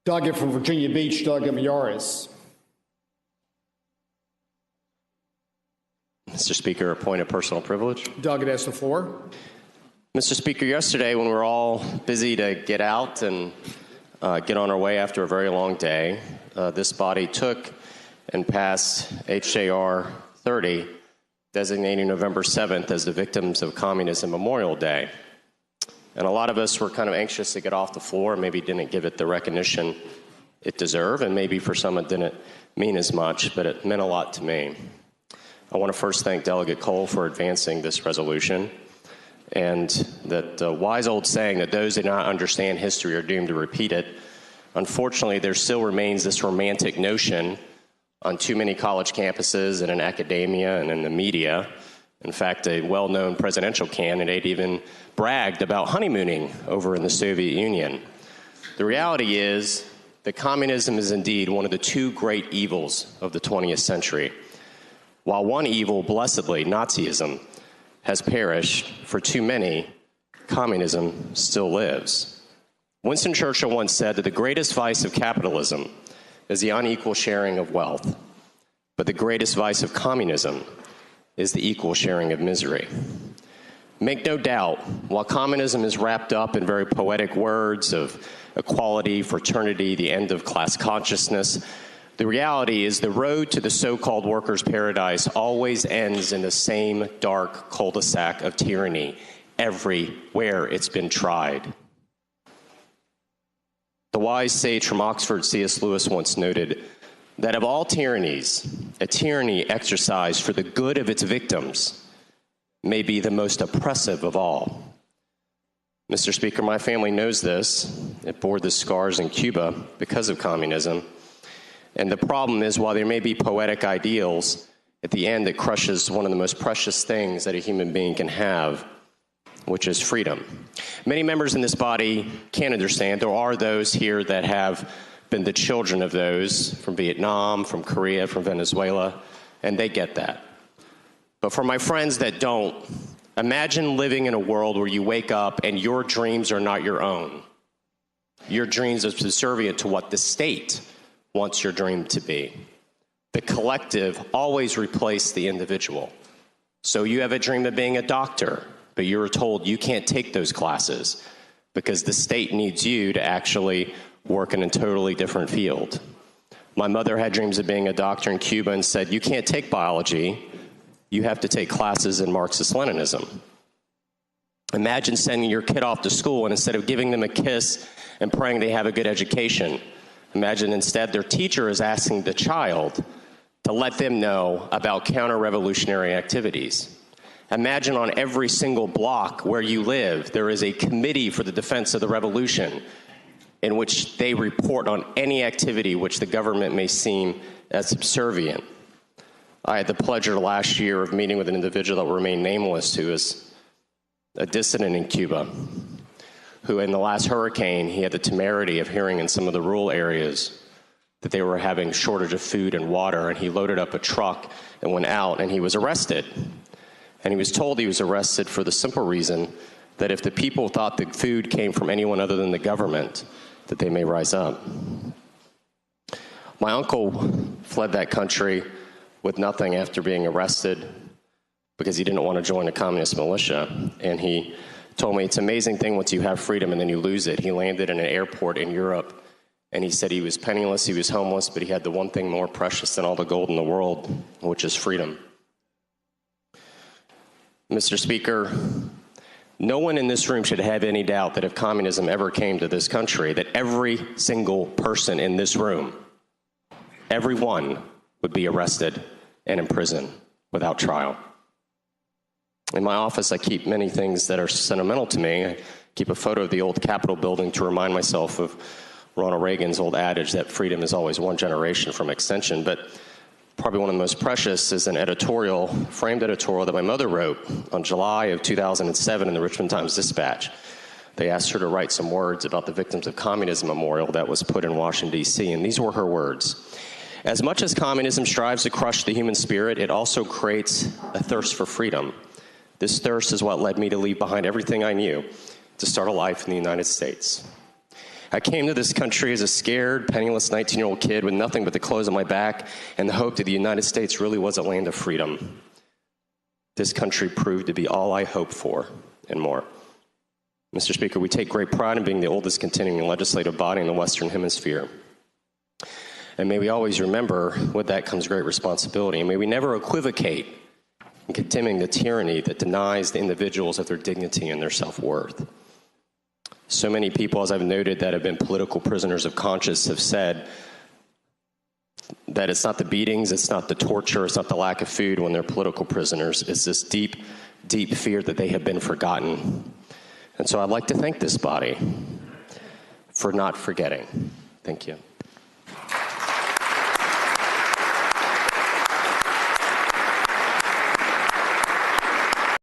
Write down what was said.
Delegate from Virginia Beach, Delegate Miyares. Mr. Speaker, a point of personal privilege. Delegate has the floor. Mr. Speaker, yesterday when we were all busy to get out and get on our way after a very long day, this body took and passed HJR 30, designating November 7th as the Victims of Communism Memorial Day. And a lot of us were kind of anxious to get off the floor, maybe didn't give it the recognition it deserved, and maybe for some it didn't mean as much, but it meant a lot to me. I want to first thank Delegate Cole for advancing this resolution, and that wise old saying that those that do not understand history are doomed to repeat it. Unfortunately, there still remains this romantic notion on too many college campuses and in academia and in the media. In fact, a well-known presidential candidate even bragged about honeymooning over in the Soviet Union. The reality is that communism is indeed one of the two great evils of the 20th century. While one evil, blessedly, Nazism, has perished, for too many, communism still lives. Winston Churchill once said that the greatest vice of capitalism is the unequal sharing of wealth, but the greatest vice of communism is the equal sharing of misery. Make no doubt, while communism is wrapped up in very poetic words of equality, fraternity, the end of class consciousness, the reality is the road to the so-called workers' paradise always ends in the same dark cul-de-sac of tyranny everywhere it's been tried. The wise sage from Oxford, C.S. Lewis, once noted that of all tyrannies, a tyranny exercised for the good of its victims may be the most oppressive of all. Mr. Speaker, my family knows this. It bore the scars in Cuba because of communism. And the problem is, while there may be poetic ideals, at the end it crushes one of the most precious things that a human being can have, which is freedom. Many members in this body can't understand. There are those here that have been the children of those from Vietnam, from Korea, from Venezuela, and they get that. But for my friends that don't, imagine living in a world where you wake up and your dreams are not your own. Your dreams are subservient to what the state wants your dream to be. The collective always replaces the individual. So you have a dream of being a doctor, but you're told you can't take those classes because the state needs you to actually work in a totally different field. My mother had dreams of being a doctor in Cuba and said, you can't take biology, you have to take classes in Marxist-Leninism. Imagine sending your kid off to school and instead of giving them a kiss and praying they have a good education, imagine instead their teacher is asking the child to let them know about counter-revolutionary activities. Imagine on every single block where you live, there is a committee for the defense of the revolution in which they report on any activity which the government may seem as subservient. I had the pleasure last year of meeting with an individual that will remain nameless who is a dissident in Cuba, who in the last hurricane, he had the temerity of hearing in some of the rural areas that they were having shortage of food and water, and he loaded up a truck and went out, and he was arrested. And he was told he was arrested for the simple reason that if the people thought the food came from anyone other than the government, that they may rise up. My uncle fled that country with nothing after being arrested because he didn't want to join a communist militia. And he told me it's an amazing thing once you have freedom and then you lose it. He landed in an airport in Europe, and he said he was penniless, he was homeless, but he had the one thing more precious than all the gold in the world, which is freedom. Mr. Speaker, no one in this room should have any doubt that if communism ever came to this country, that every single person in this room, everyone, would be arrested and imprisoned without trial. In my office, I keep many things that are sentimental to me. I keep a photo of the old Capitol building to remind myself of Ronald Reagan's old adage that freedom is always one generation from extension. But probably one of the most precious is an editorial, framed editorial that my mother wrote on July of 2007 in the Richmond Times-Dispatch. They asked her to write some words about the Victims of Communism Memorial that was put in Washington, D.C., and these were her words. As much as communism strives to crush the human spirit, it also creates a thirst for freedom. This thirst is what led me to leave behind everything I knew to start a life in the United States. I came to this country as a scared, penniless 19-year-old kid with nothing but the clothes on my back and the hope that the United States really was a land of freedom. This country proved to be all I hoped for and more. Mr. Speaker, we take great pride in being the oldest continuing legislative body in the Western Hemisphere. And may we always remember with that comes great responsibility. And may we never equivocate in condemning the tyranny that denies the individuals of their dignity and their self-worth. So many people, as I've noted, that have been political prisoners of conscience have said that it's not the beatings, it's not the torture, it's not the lack of food when they're political prisoners. It's this deep, deep fear that they have been forgotten. And so I'd like to thank this body for not forgetting. Thank you.